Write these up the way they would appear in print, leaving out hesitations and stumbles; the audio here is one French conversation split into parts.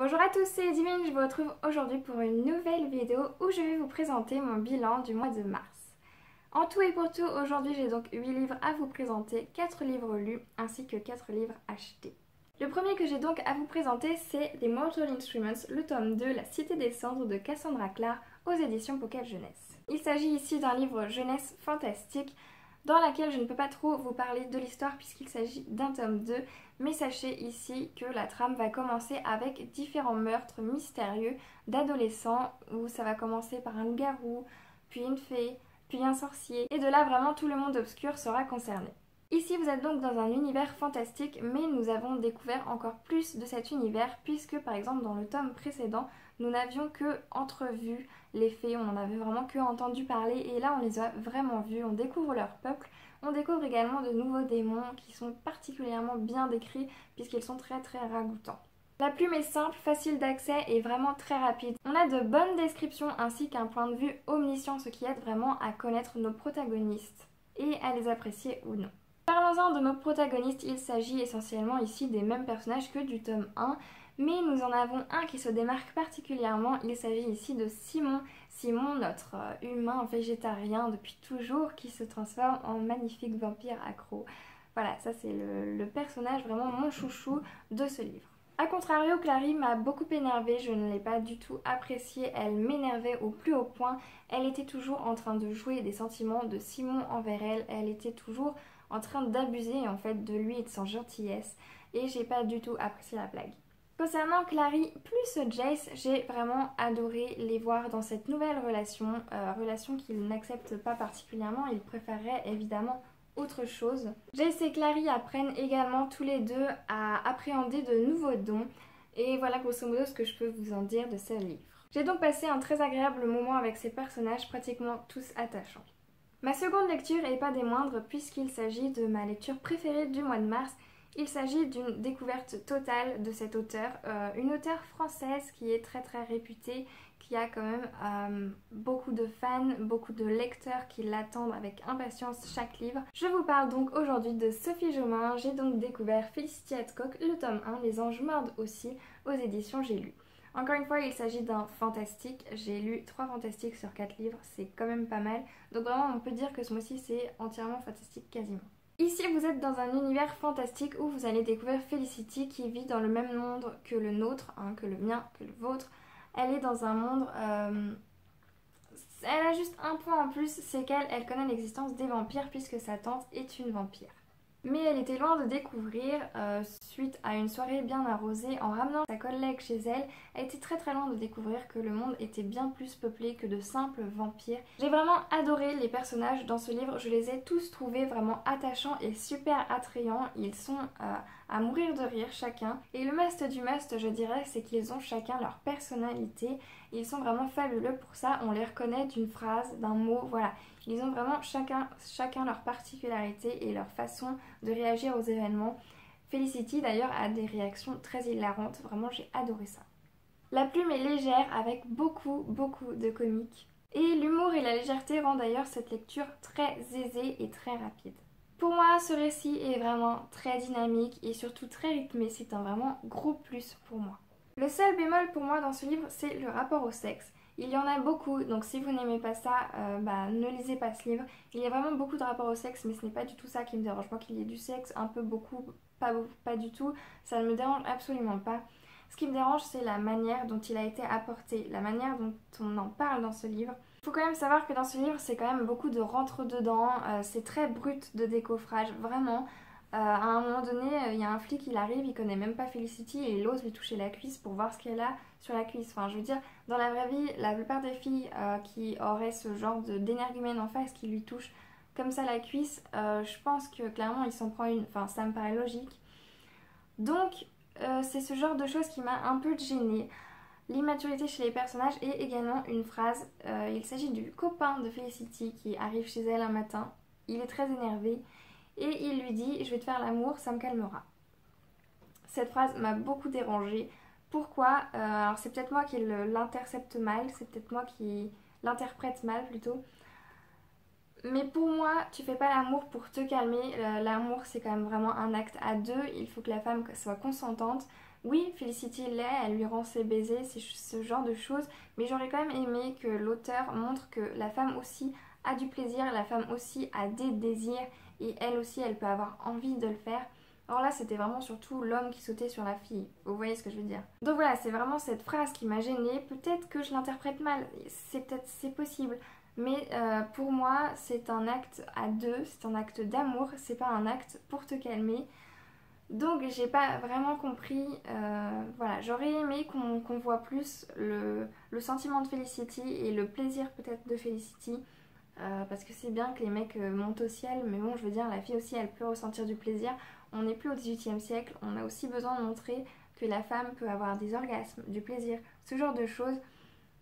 Bonjour à tous, c'est Divine, je vous retrouve aujourd'hui pour une nouvelle vidéo où je vais vous présenter mon bilan du mois de mars. En tout et pour tout, aujourd'hui j'ai donc 8 livres à vous présenter, 4 livres lus ainsi que 4 livres achetés. Le premier que j'ai donc à vous présenter c'est The Mortal Instruments, le tome 2, La Cité des Cendres de Cassandra Clare aux éditions Pocket Jeunesse. Il s'agit ici d'un livre jeunesse fantastique dans laquelle je ne peux pas trop vous parler de l'histoire puisqu'il s'agit d'un tome 2, mais sachez ici que la trame va commencer avec différents meurtres mystérieux d'adolescents où ça va commencer par un loup-garou, puis une fée, puis un sorcier, et de là vraiment tout le monde obscur sera concerné. Ici vous êtes donc dans un univers fantastique, mais nous avons découvert encore plus de cet univers puisque par exemple dans le tome précédent, nous n'avions que entrevu les fées, on n'en avait vraiment que entendu parler et là on les a vraiment vus, on découvre leur peuple, on découvre également de nouveaux démons qui sont particulièrement bien décrits puisqu'ils sont très ragoûtants. La plume est simple, facile d'accès et vraiment très rapide. On a de bonnes descriptions ainsi qu'un point de vue omniscient, ce qui aide vraiment à connaître nos protagonistes et à les apprécier ou non. Parlons-en de nos protagonistes, il s'agit essentiellement ici des mêmes personnages que du tome 1, mais nous en avons un qui se démarque particulièrement, il s'agit ici de Simon. Simon, notre humain végétarien depuis toujours, qui se transforme en magnifique vampire accro. Voilà, ça c'est le personnage vraiment mon chouchou de ce livre. A contrario, Clary m'a beaucoup énervée, je ne l'ai pas du tout appréciée, elle m'énervait au plus haut point, elle était toujours en train de jouer des sentiments de Simon envers elle, elle était toujours en train d'abuser en fait de lui et de son gentillesse et j'ai pas du tout apprécié la blague. Concernant Clary plus Jace, j'ai vraiment adoré les voir dans cette nouvelle relation, relation qu'ils n'acceptent pas particulièrement, ils préféreraient évidemment autre chose. Jace et Clary apprennent également tous les deux à appréhender de nouveaux dons et voilà grosso modo ce que je peux vous en dire de ce livre. J'ai donc passé un très agréable moment avec ces personnages pratiquement tous attachants. Ma seconde lecture est pas des moindres puisqu'il s'agit de ma lecture préférée du mois de mars. Il s'agit d'une découverte totale de cette auteure, une auteure française qui est très réputée, qui a quand même beaucoup de fans, beaucoup de lecteurs qui l'attendent avec impatience chaque livre. Je vous parle donc aujourd'hui de Sophie Jomain. J'ai donc découvert Felicity Hadcock, le tome 1, Les Anges mordent aussi, aux éditions J'ai lu. Encore une fois, il s'agit d'un fantastique. J'ai lu 3 fantastiques sur 4 livres, c'est quand même pas mal. Donc vraiment, on peut dire que ce mois-ci, c'est entièrement fantastique quasiment. Ici, vous êtes dans un univers fantastique où vous allez découvrir Felicity qui vit dans le même monde que le nôtre, hein, que le mien, que le vôtre. Elle est dans un monde... Elle a juste un point en plus, c'est qu'elle connaît l'existence des vampires puisque sa tante est une vampire. Mais elle était loin de découvrir, suite à une soirée bien arrosée, en ramenant sa collègue chez elle, elle était très loin de découvrir que le monde était bien plus peuplé que de simples vampires. J'ai vraiment adoré les personnages dans ce livre, je les ai tous trouvés vraiment attachants et super attrayants, ils sont à mourir de rire chacun. Et le must du must, je dirais, c'est qu'ils ont chacun leur personnalité, ils sont vraiment fabuleux pour ça, on les reconnaît d'une phrase, d'un mot, voilà. Ils ont vraiment chacun leur particularité et leur façon de réagir aux événements. Felicity d'ailleurs a des réactions très hilarantes, vraiment j'ai adoré ça. La plume est légère avec beaucoup de comique. Et l'humour et la légèreté rendent d'ailleurs cette lecture très aisée et très rapide. Pour moi, ce récit est vraiment très dynamique et surtout très rythmé, c'est un vraiment gros plus pour moi. Le seul bémol pour moi dans ce livre, c'est le rapport au sexe. Il y en a beaucoup, donc si vous n'aimez pas ça, ne lisez pas ce livre. Il y a vraiment beaucoup de rapports au sexe, mais ce n'est pas du tout ça qui me dérange. Moi qu'il y ait du sexe, un peu, beaucoup, pas du tout, ça ne me dérange absolument pas. Ce qui me dérange, c'est la manière dont il a été apporté, la manière dont on en parle dans ce livre. Il faut quand même savoir que dans ce livre, c'est quand même beaucoup de rentre-dedans, c'est très brut de décoffrage, vraiment. À un moment donné, il y a un flic, il arrive, il connaît même pas Felicity et il ose lui toucher la cuisse pour voir ce qu'elle a sur la cuisse. Enfin, je veux dire, dans la vraie vie, la plupart des filles qui auraient ce genre d'énergumène en face qui lui touche comme ça la cuisse, je pense que clairement il s'en prend une. Enfin, ça me paraît logique. Donc, c'est ce genre de choses qui m'a un peu gênée. L'immaturité chez les personnages et également une phrase. Il s'agit du copain de Felicity qui arrive chez elle un matin. Il est très énervé. Et il lui dit « Je vais te faire l'amour, ça me calmera ». Cette phrase m'a beaucoup dérangée. Pourquoi alors c'est peut-être moi qui l'intercepte mal, c'est peut-être moi qui l'interprète mal plutôt. Mais pour moi, tu fais pas l'amour pour te calmer. L'amour, c'est quand même vraiment un acte à deux. Il faut que la femme soit consentante. Oui, Felicity l'est, elle lui rend ses baisers, ce genre de choses, mais j'aurais quand même aimé que l'auteur montre que la femme aussi a du plaisir, la femme aussi a des désirs, et elle aussi, elle peut avoir envie de le faire. Alors là, c'était vraiment surtout l'homme qui sautait sur la fille, vous voyez ce que je veux dire. Donc voilà, c'est vraiment cette phrase qui m'a gênée, peut-être que je l'interprète mal, c'est possible, mais pour moi, c'est un acte à deux, c'est un acte d'amour, c'est pas un acte pour te calmer. Donc j'ai pas vraiment compris, voilà, j'aurais aimé qu'on voit plus le sentiment de Felicity et le plaisir peut-être de Felicity, parce que c'est bien que les mecs montent au ciel, mais bon je veux dire la fille aussi elle peut ressentir du plaisir, on n'est plus au XVIIIe siècle, on a aussi besoin de montrer que la femme peut avoir des orgasmes, du plaisir, ce genre de choses.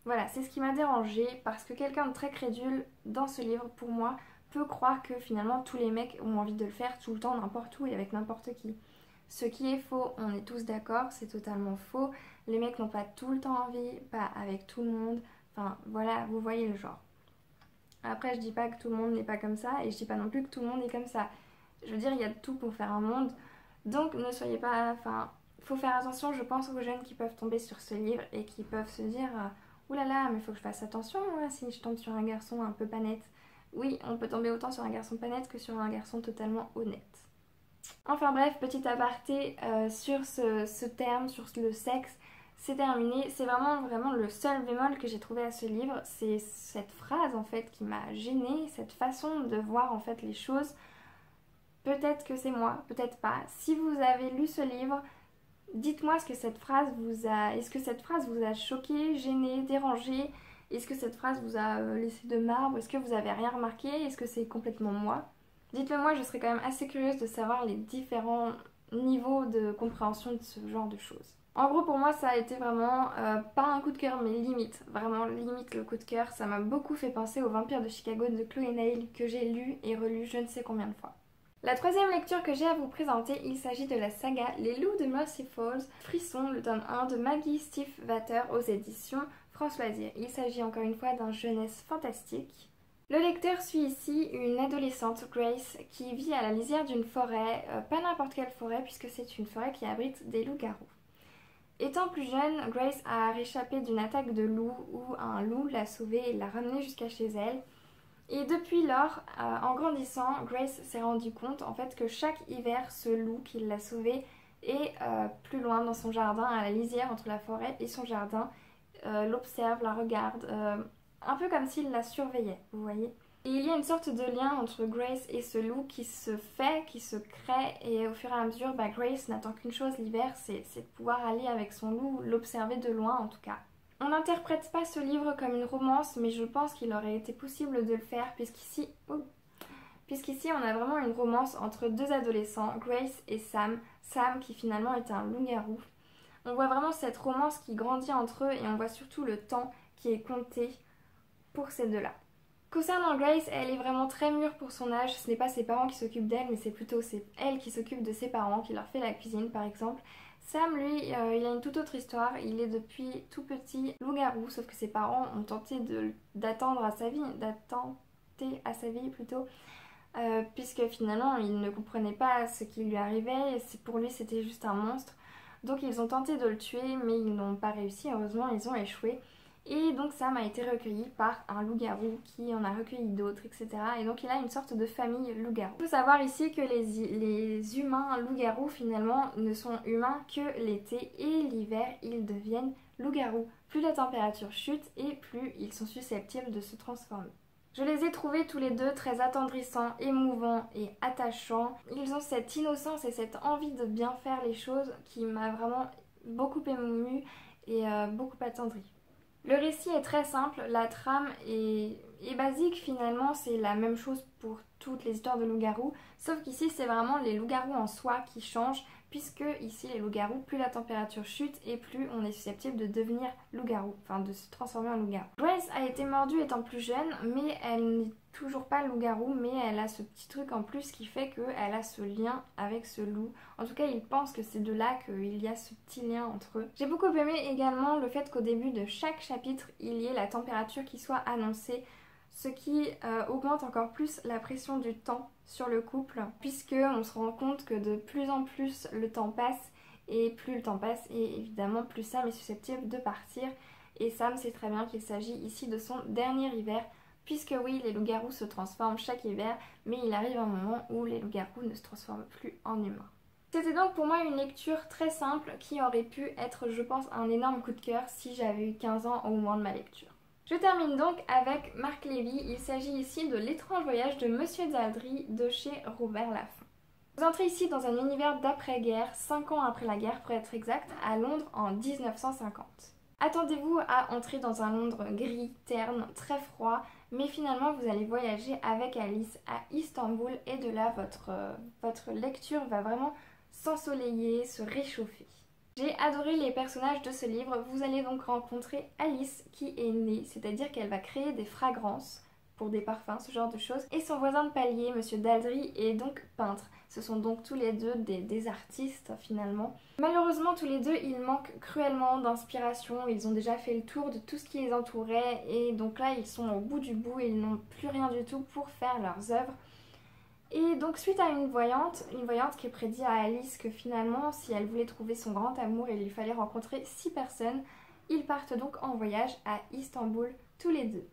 Voilà, c'est ce qui m'a dérangée parce que quelqu'un de très crédule dans ce livre pour moi peut croire que finalement tous les mecs ont envie de le faire tout le temps, n'importe où et avec n'importe qui. Ce qui est faux, on est tous d'accord, c'est totalement faux. Les mecs n'ont pas tout le temps envie, pas avec tout le monde. Enfin voilà, vous voyez le genre. Après je dis pas que tout le monde n'est pas comme ça et je dis pas non plus que tout le monde est comme ça. Je veux dire, il y a de tout pour faire un monde. Donc ne soyez pas... Enfin, faut faire attention je pense aux jeunes qui peuvent tomber sur ce livre et qui peuvent se dire ouh là là, mais faut que je fasse attention moi, si je tombe sur un garçon un peu pas net. Oui, on peut tomber autant sur un garçon pas net que sur un garçon totalement honnête. Enfin bref, petit aparté sur ce terme, sur le sexe, c'est terminé. C'est vraiment le seul bémol que j'ai trouvé à ce livre. C'est cette phrase en fait qui m'a gênée, cette façon de voir en fait les choses. Peut-être que c'est moi, peut-être pas. Si vous avez lu ce livre, dites-moi ce que cette phrase vous a... Est-ce que cette phrase vous a choqué, gêné, dérangé? Est-ce que cette phrase vous a laissé de marbre? Est-ce que vous avez rien remarqué? Est-ce que c'est complètement moi? Dites-le moi, je serais quand même assez curieuse de savoir les différents niveaux de compréhension de ce genre de choses. En gros, pour moi, ça a été vraiment pas un coup de cœur, mais limite, vraiment limite le coup de cœur. Ça m'a beaucoup fait penser au Vampire de Chicago de Chloé Neil que j'ai lu et relu je ne sais combien de fois. La troisième lecture que j'ai à vous présenter, il s'agit de la saga Les Loups de Mercy Falls, Frisson, le tome 1 de Maggie Stiefvater aux éditions France Loisirs. Il s'agit encore une fois d'un jeunesse fantastique. Le lecteur suit ici une adolescente, Grace, qui vit à la lisière d'une forêt, pas n'importe quelle forêt puisque c'est une forêt qui abrite des loups-garous. Étant plus jeune, Grace a réchappé d'une attaque de loup où un loup l'a sauvée et l'a ramenée jusqu'à chez elle. Et depuis lors, en grandissant, Grace s'est rendue compte en fait que chaque hiver, ce loup qui l'a sauvée est plus loin dans son jardin, à la lisière entre la forêt et son jardin, l'observe, la regarde, un peu comme s'il la surveillait, vous voyez. Et il y a une sorte de lien entre Grace et ce loup qui se fait, qui se crée, et au fur et à mesure, Grace n'attend qu'une chose l'hiver, c'est de pouvoir aller avec son loup, l'observer de loin en tout cas. On n'interprète pas ce livre comme une romance, mais je pense qu'il aurait été possible de le faire, puisqu'ici on a vraiment une romance entre deux adolescents, Grace et Sam. Sam qui finalement est un loup-garou. On voit vraiment cette romance qui grandit entre eux et on voit surtout le temps qui est compté pour ces deux-là. Concernant Grace, elle est vraiment très mûre pour son âge. Ce n'est pas ses parents qui s'occupent d'elle, mais c'est plutôt elle qui s'occupe de ses parents, qui leur fait la cuisine par exemple. Sam, lui, il a une toute autre histoire. Il est depuis tout petit loup-garou, sauf que ses parents ont tenté d'attenter à sa vie plutôt, puisque finalement, il ne comprenait pas ce qui lui arrivait. Pour lui, c'était juste un monstre. Donc ils ont tenté de le tuer, mais ils n'ont pas réussi. Heureusement, ils ont échoué. Et donc Sam a été recueilli par un loup-garou qui en a recueilli d'autres, etc. Et donc il a une sorte de famille loup-garou. Il faut savoir ici que les humains loup-garous finalement ne sont humains que l'été et l'hiver ils deviennent loup-garous. Plus la température chute et plus ils sont susceptibles de se transformer. Je les ai trouvés tous les deux très attendrissants, émouvants et attachants. Ils ont cette innocence et cette envie de bien faire les choses qui m'a vraiment beaucoup émue et beaucoup attendrie. Le récit est très simple, la trame est basique finalement, c'est la même chose pour toutes les histoires de loups-garous, sauf qu'ici c'est vraiment les loups-garous en soi qui changent, puisque ici les loups-garous, plus la température chute et plus on est susceptible de devenir loup-garou, enfin de se transformer en loup-garou. Grace a été mordue étant plus jeune, mais elle n'est toujours pas loup-garou, mais elle a ce petit truc en plus qui fait qu'elle a ce lien avec ce loup. En tout cas, ils pensent que c'est de là qu'il y a ce petit lien entre eux. J'ai beaucoup aimé également le fait qu'au début de chaque chapitre, il y ait la température qui soit annoncée, ce qui augmente encore plus la pression du temps sur le couple, puisque on se rend compte que de plus en plus le temps passe et plus le temps passe et évidemment plus Sam est susceptible de partir. Et Sam sait très bien qu'il s'agit ici de son dernier hiver, puisque oui, les loups-garous se transforment chaque hiver, mais il arrive un moment où les loups-garous ne se transforment plus en humains. C'était donc pour moi une lecture très simple qui aurait pu être, je pense, un énorme coup de cœur si j'avais eu 15 ans au moment de ma lecture. Je termine donc avec Marc Lévy. Il s'agit ici de L'étrange voyage de Monsieur Daldry de chez Robert Laffont. Vous entrez ici dans un univers d'après-guerre, 5 ans après la guerre pour être exact, à Londres en 1950. Attendez-vous à entrer dans un Londres gris, terne, très froid, mais finalement vous allez voyager avec Alice à Istanbul et de là votre lecture va vraiment s'ensoleiller, se réchauffer. J'ai adoré les personnages de ce livre. Vous allez donc rencontrer Alice qui est née, c'est-à-dire qu'elle va créer des fragrances pour des parfums, ce genre de choses. Et son voisin de palier, Monsieur Daldry, est donc peintre. Ce sont donc tous les deux des artistes finalement. Malheureusement tous les deux ils manquent cruellement d'inspiration, ils ont déjà fait le tour de tout ce qui les entourait et donc là ils sont au bout du bout et ils n'ont plus rien du tout pour faire leurs œuvres. Et donc suite à une voyante qui prédit à Alice que finalement si elle voulait trouver son grand amour il lui fallait rencontrer 6 personnes, ils partent donc en voyage à Istanbul tous les deux.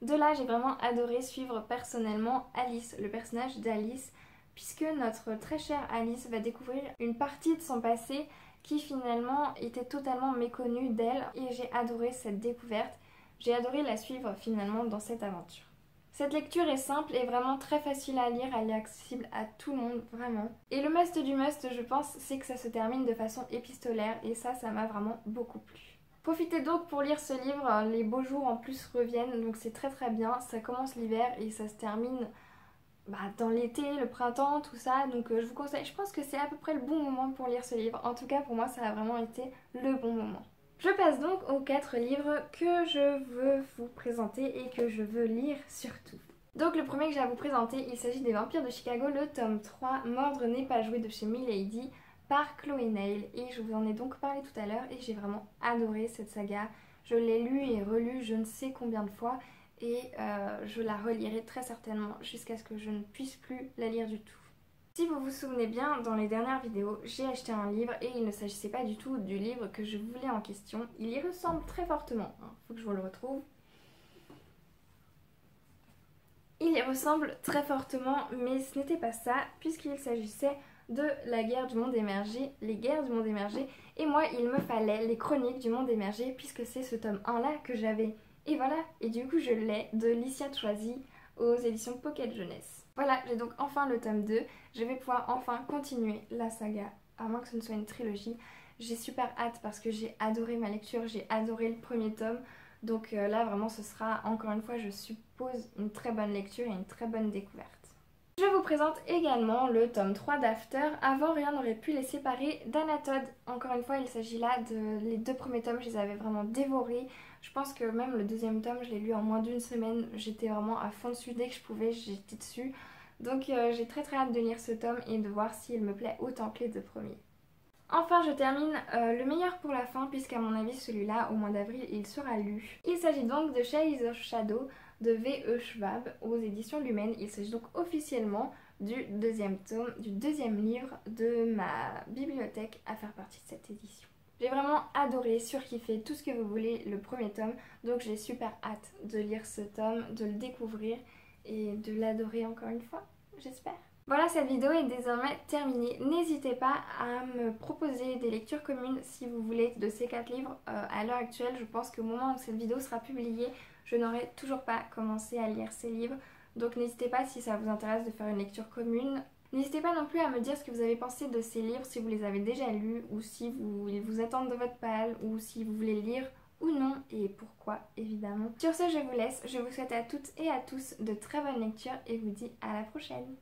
De là j'ai vraiment adoré suivre personnellement Alice, le personnage d'Alice, puisque notre très chère Alice va découvrir une partie de son passé qui finalement était totalement méconnue d'elle et j'ai adoré cette découverte, j'ai adoré la suivre finalement dans cette aventure. Cette lecture est simple et vraiment très facile à lire, elle est accessible à tout le monde, vraiment. Et le must du must, je pense, c'est que ça se termine de façon épistolaire et ça m'a vraiment beaucoup plu. Profitez donc pour lire ce livre, les beaux jours en plus reviennent, donc c'est très bien, ça commence l'hiver et ça se termine dans l'été, le printemps, tout ça, donc je vous conseille, je pense que c'est à peu près le bon moment pour lire ce livre, en tout cas pour moi ça a vraiment été le bon moment. Je passe donc aux 4 livres que je veux vous présenter et que je veux lire surtout. Donc le premier que j'ai à vous présenter, il s'agit des Vampires de Chicago, le tome 3, Mordre n'est pas joué de chez Milady, par Chloé Neil, et je vous en ai donc parlé tout à l'heure et j'ai vraiment adoré cette saga. Je l'ai lue et relue je ne sais combien de fois et je la relirai très certainement jusqu'à ce que je ne puisse plus la lire du tout. Si vous vous souvenez bien, dans les dernières vidéos, j'ai acheté un livre et il ne s'agissait pas du tout du livre que je voulais en question. Il y ressemble très fortement, faut que je vous le retrouve. Il y ressemble très fortement, mais ce n'était pas ça, puisqu'il s'agissait de la guerre du monde émergé, les guerres du monde émergé, et moi il me fallait les chroniques du monde émergé, puisque c'est ce tome 1 là que j'avais. Et voilà, et du coup je l'ai, de Licia Choisy aux éditions Pocket Jeunesse. Voilà, j'ai donc enfin le tome 2, je vais pouvoir enfin continuer la saga, à moins que ce ne soit une trilogie. J'ai super hâte parce que j'ai adoré ma lecture, j'ai adoré le premier tome, donc là vraiment ce sera encore une fois je suppose une très bonne lecture et une très bonne découverte. Je vous présente également le tome 3 d'After. Avant rien n'aurait pu les séparer d'Anatode. Encore une fois il s'agit là de... les 2 premiers tomes, je les avais vraiment dévorés. Je pense que même le 2e tome je l'ai lu en moins d'1 semaine. J'étais vraiment à fond dessus, dès que je pouvais j'étais dessus. Donc j'ai très hâte de lire ce tome et de voir s'il me plaît autant que les 2 premiers. Enfin je termine le meilleur pour la fin puisqu'à mon avis celui-là au mois d'avril il sera lu. Il s'agit donc de Chase of Shadow de V.E. Schwab aux éditions Lumen. Il s'agit donc officiellement du 2e tome, du 2e livre de ma bibliothèque à faire partie de cette édition. J'ai vraiment adoré, surkiffé, tout ce que vous voulez le premier tome, donc j'ai super hâte de lire ce tome, de le découvrir et de l'adorer encore une fois, j'espère. Voilà, cette vidéo est désormais terminée. N'hésitez pas à me proposer des lectures communes si vous voulez de ces 4 livres. À l'heure actuelle, je pense qu'au moment où cette vidéo sera publiée, je n'aurai toujours pas commencé à lire ces livres. Donc n'hésitez pas si ça vous intéresse de faire une lecture commune. N'hésitez pas non plus à me dire ce que vous avez pensé de ces livres, si vous les avez déjà lus ou si ils vous attendent de votre pal ou si vous voulez lire ou non et pourquoi évidemment. Sur ce, je vous laisse. Je vous souhaite à toutes et à tous de très bonnes lectures et vous dis à la prochaine.